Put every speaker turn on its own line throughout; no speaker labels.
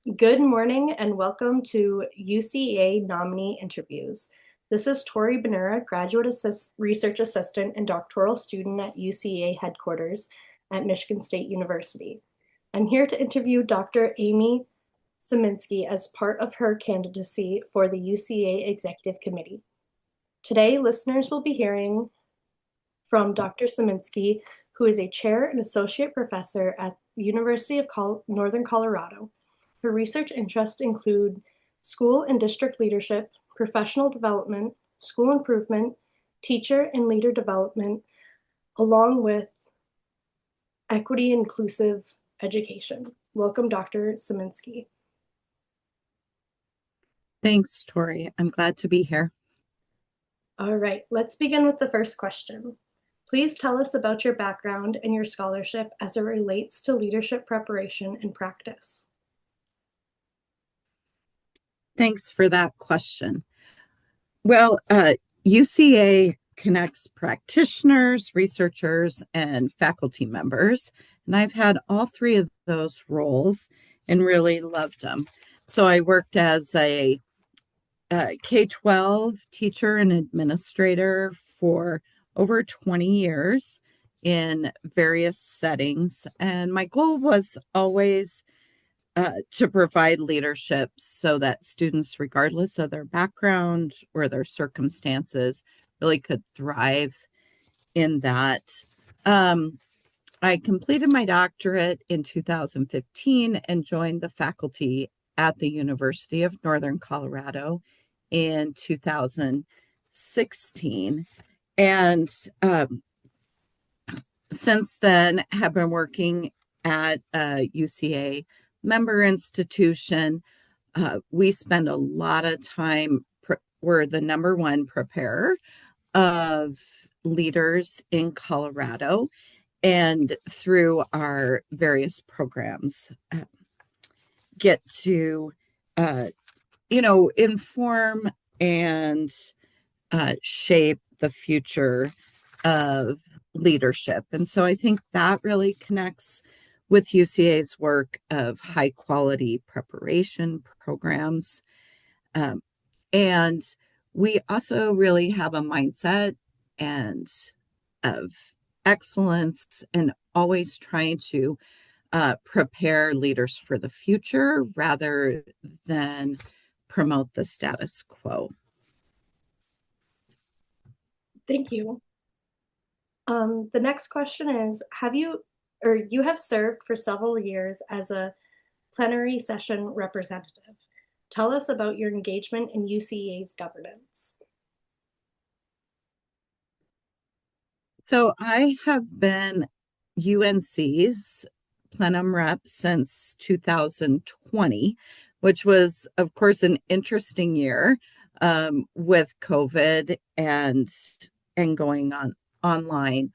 Good morning and welcome to UCA nominee interviews. This is Tori Benura, research assistant and doctoral student at UCA headquarters at Michigan State University. I'm here to interview Dr. Amie Cieminski as part of her candidacy for the UCA Executive Committee. Today, listeners will be hearing from Dr. Cieminski, who is a chair and associate professor at the University of Northern Colorado. Her research interests include school and district leadership, professional development, school improvement, teacher and leader development, along with equity inclusive education. Welcome, Dr. Cieminski.
Thanks, Tori. I'm glad to be here.
All right, let's begin with the first question. Please tell us about your background and your scholarship as it relates to leadership preparation and practice.
Thanks for that question. Well, UCA connects practitioners, researchers, and faculty members. And I've had all three of those roles and really loved them. So I worked as a K-12 teacher and administrator for over 20 years in various settings. And my goal was always to provide leadership so that students, regardless of their background or their circumstances, really could thrive in that. Um, I completed my doctorate in 2015 and joined the faculty at the University of Northern Colorado in 2016. And since then, have been working at UCA member institution. We spend a lot of time, we're the number one preparer of leaders in Colorado, and through our various programs, get to, inform and shape the future of leadership. And so I think that really connects with UCA's work of high quality preparation programs. And we also really have a mindset and of excellence and always trying to prepare leaders for the future rather than promote the status quo.
Thank you. The next question is, you have served for several years as a plenary session representative. Tell us about your engagement in UCA's governance.
So I have been UNC's plenum rep since 2020, which was, of course, an interesting year with COVID and going on online.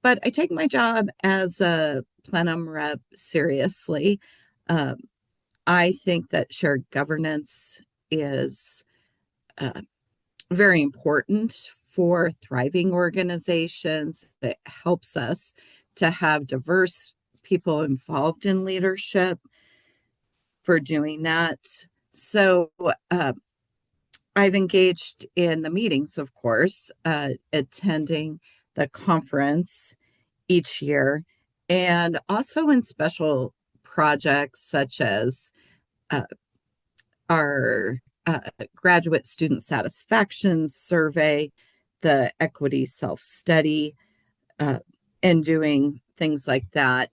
But I take my job as a plenum rep seriously. I think that shared governance is very important for thriving organizations. That helps us to have diverse people involved in leadership for doing that. So I've engaged in the meetings, of course, attending the conference each year, and also in special projects such as our graduate student satisfaction survey, the equity self-study, and doing things like that.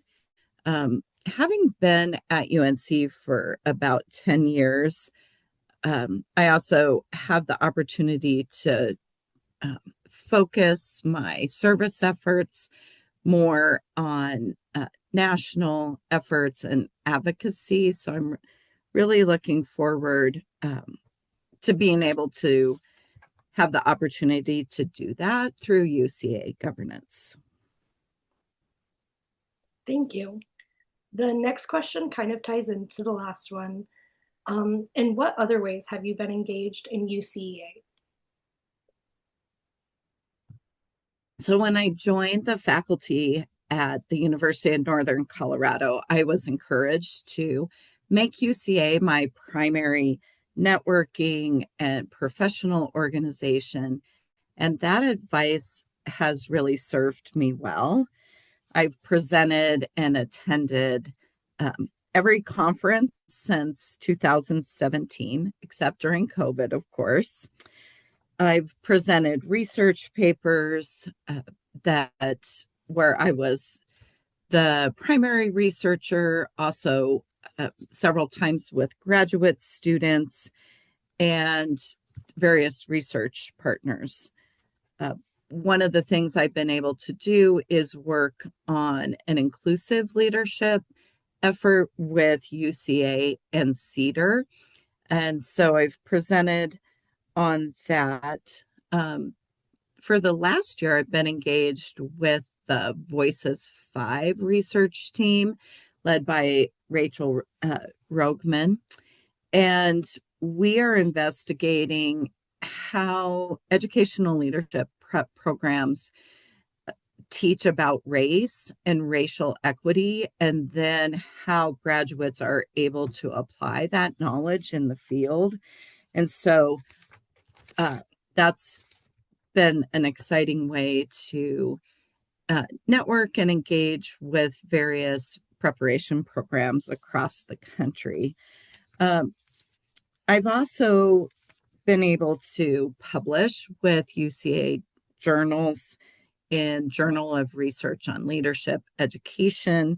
Having been at UNC for about 10 years, I also have the opportunity to focus my service efforts more on national efforts and advocacy. So I'm really looking forward to being able to have the opportunity to do that through UCA governance.
Thank you. The next question kind of ties into the last one. In what other ways have you been engaged in UCA?
So when I joined the faculty at the University of Northern Colorado, I was encouraged to make UCA my primary networking and professional organization. And that advice has really served me well. I've presented and attended every conference since 2017, except during COVID, of course. I've presented research papers that where I was the primary researcher, also several times with graduate students and various research partners. Uh, One of the things I've been able to do is work on an inclusive leadership effort with UCA and Cedar. And so I've presented on that. For the last year, I've been engaged with the Voices 5 research team led by Rachel Rogman. And we are investigating how educational leadership prep programs teach about race and racial equity, and then how graduates are able to apply that knowledge in the field. And so uh, that's been an exciting way to network and engage with various preparation programs across the country. Um, I've also been able to publish with UCA journals in Journal of Research on Leadership Education.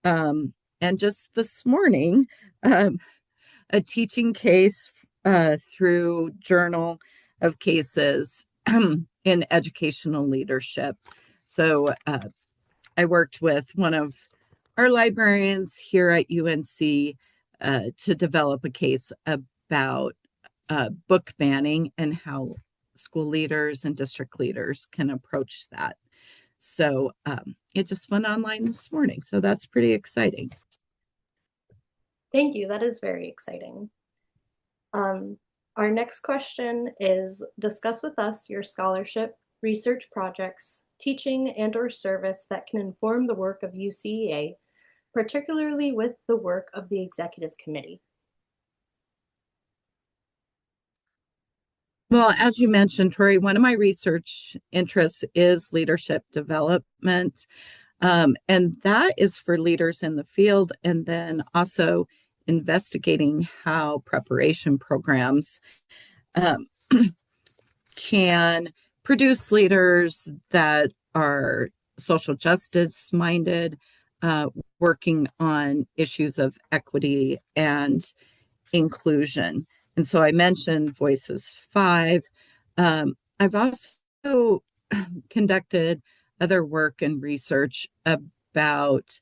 And just this morning, um, a teaching case through Journal of Cases in Educational Leadership. So I worked with one of our librarians here at UNC to develop a case about book banning and how school leaders and district leaders can approach that. So it just went online this morning. So that's pretty exciting.
Thank you. That is very exciting. Um, our next question is discuss with us your scholarship, research projects, teaching and/or service that can inform the work of UCEA, particularly with the work of the executive committee.
Well, as you mentioned, Tori, one of my research interests is leadership development. And that is for leaders in the field, and then also investigating how preparation programs um, can produce leaders that are social justice minded, uh, working on issues of equity and inclusion. And so I mentioned Voices 5. I've also conducted other work and research about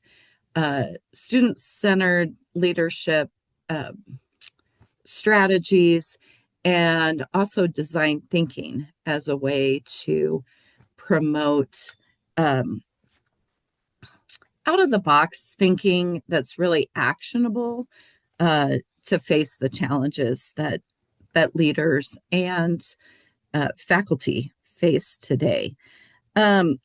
student centered leadership uh, strategies and also design thinking as a way to promote um, out of the box thinking that's really actionable uh, to face the challenges that leaders and faculty face today. Um,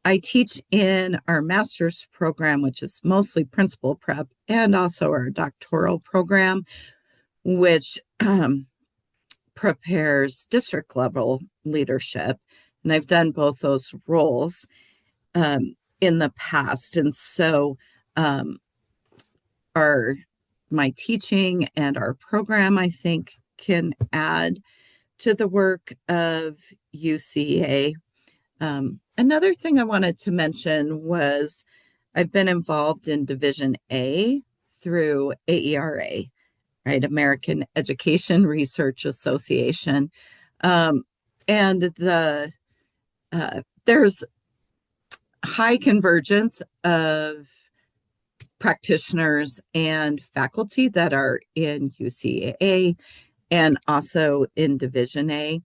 I teach in our master's program, which is mostly principal prep, and also our doctoral program, which prepares district level leadership. And I've done both those roles in the past. And so um, our my teaching and our program, I think, can add to the work of UCA. Another thing I wanted to mention was I've been involved in Division A through AERA, right? American Education Research Association. Um, and there's high convergence of practitioners and faculty that are in UCAA and also in Division A,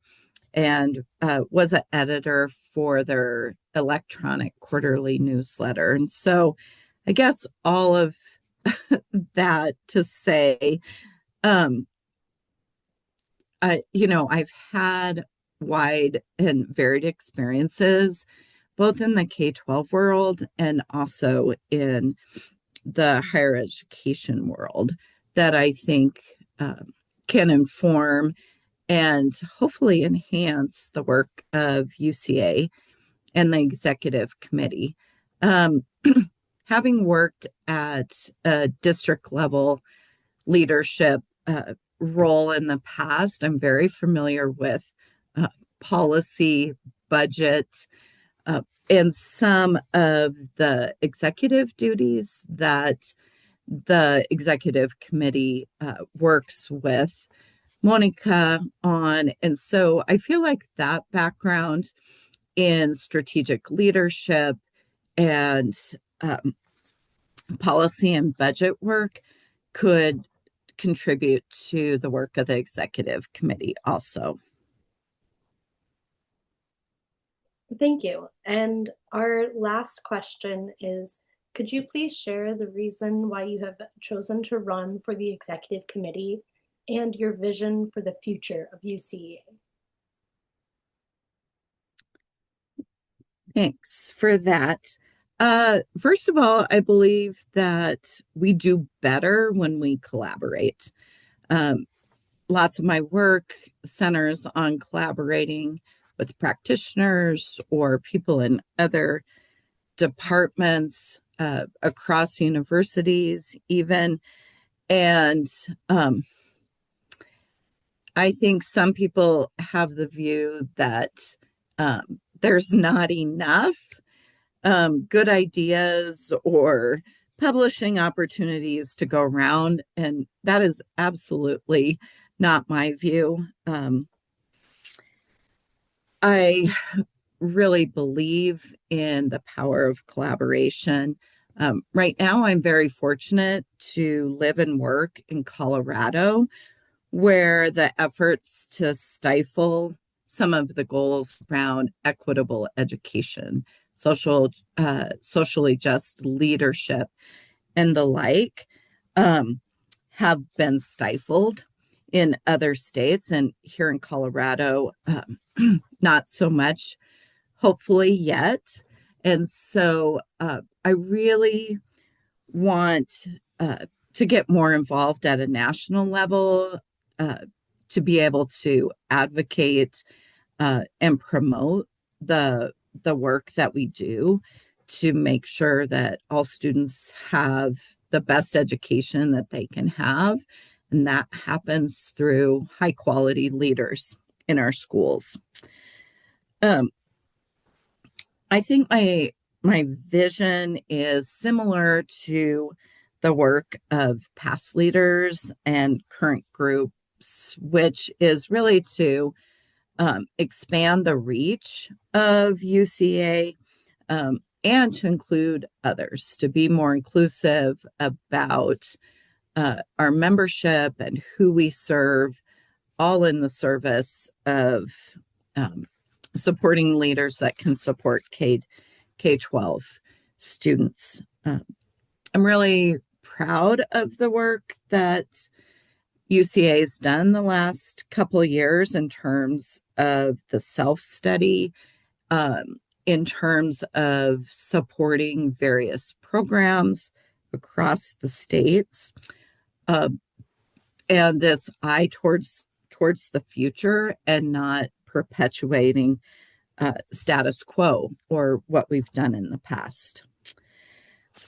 and was an editor for their electronic quarterly newsletter. And so I guess all of that to say, um, I've had wide and varied experiences, both in the K-12 world and also in the higher education world that I think can inform and hopefully enhance the work of UCA and the executive committee. Um, Having worked at a district level leadership role in the past, I'm very familiar with uh, policy, budget, and some of the executive duties that the executive committee works with Monica on. And so I feel like that background in strategic leadership and um, policy and budget work could contribute to the work of the executive committee also.
Thank you. And our last question is, could you please share the reason why you have chosen to run for the executive committee and your vision for the future of UCEA?
Thanks for that. First of all, I believe that we do better when we collaborate. Um, Lots of my work centers on collaborating with practitioners or people in other departments across universities, even. And I think some people have the view that there's not enough good ideas or publishing opportunities to go around. And that is absolutely not my view. I really believe in the power of collaboration. Right now, I'm very fortunate to live and work in Colorado, where the efforts to stifle some of the goals around equitable education, socially just leadership, and the like have been stifled in other states. And here in Colorado, not so much, hopefully, yet. And so I really want to get more involved at a national level, uh, to be able to advocate and promote the work that we do to make sure that all students have the best education that they can have. And that happens through high quality leaders in our schools. Um, I think my vision is similar to the work of past leaders and current groups, which is really to expand the reach of UCA and to include others, to be more inclusive about our membership and who we serve, all in the service of um, supporting leaders that can support K-12 students. I'm really proud of the work that UCA has done the last couple of years in terms of the self-study, in terms of supporting various programs across the states, uh, and this eye towards the future and not perpetuating status quo or what we've done in the past.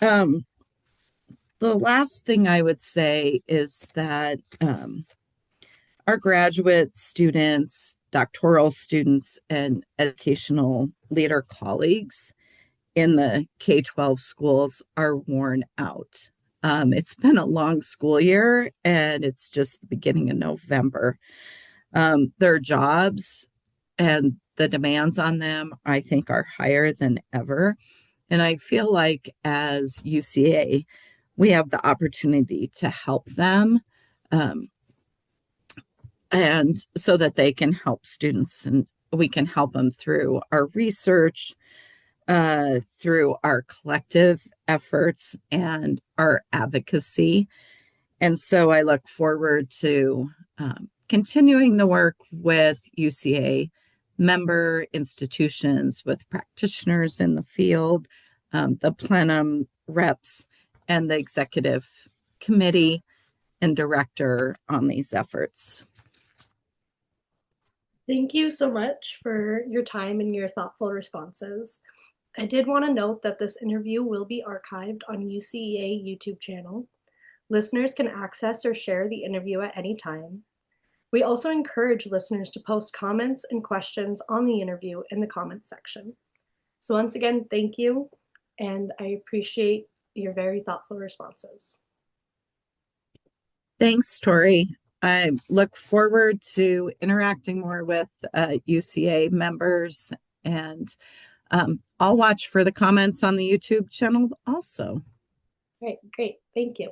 Um, the last thing I would say is that our graduate students, doctoral students, and educational leader colleagues in the K-12 schools are worn out. It's been a long school year and it's just the beginning of November. Their jobs and the demands on them, I think, are higher than ever. And I feel like as UCA, we have the opportunity to help them, um, and so that they can help students and we can help them through our research, through our collective efforts and our advocacy. And so I look forward to continuing the work with UCA member institutions, with practitioners in the field, the plenum reps, and the executive committee and director on these efforts.
Thank you so much for your time and your thoughtful responses. I did want to note that this interview will be archived on UCEA YouTube channel. Listeners can access or share the interview at any time. We also encourage listeners to post comments and questions on the interview in the comments section. So once again, thank you, and I appreciate your very thoughtful responses.
Thanks, Tori. I look forward to interacting more with UCA members, and I'll watch for the comments on the YouTube channel also.
All right, great. Thank you.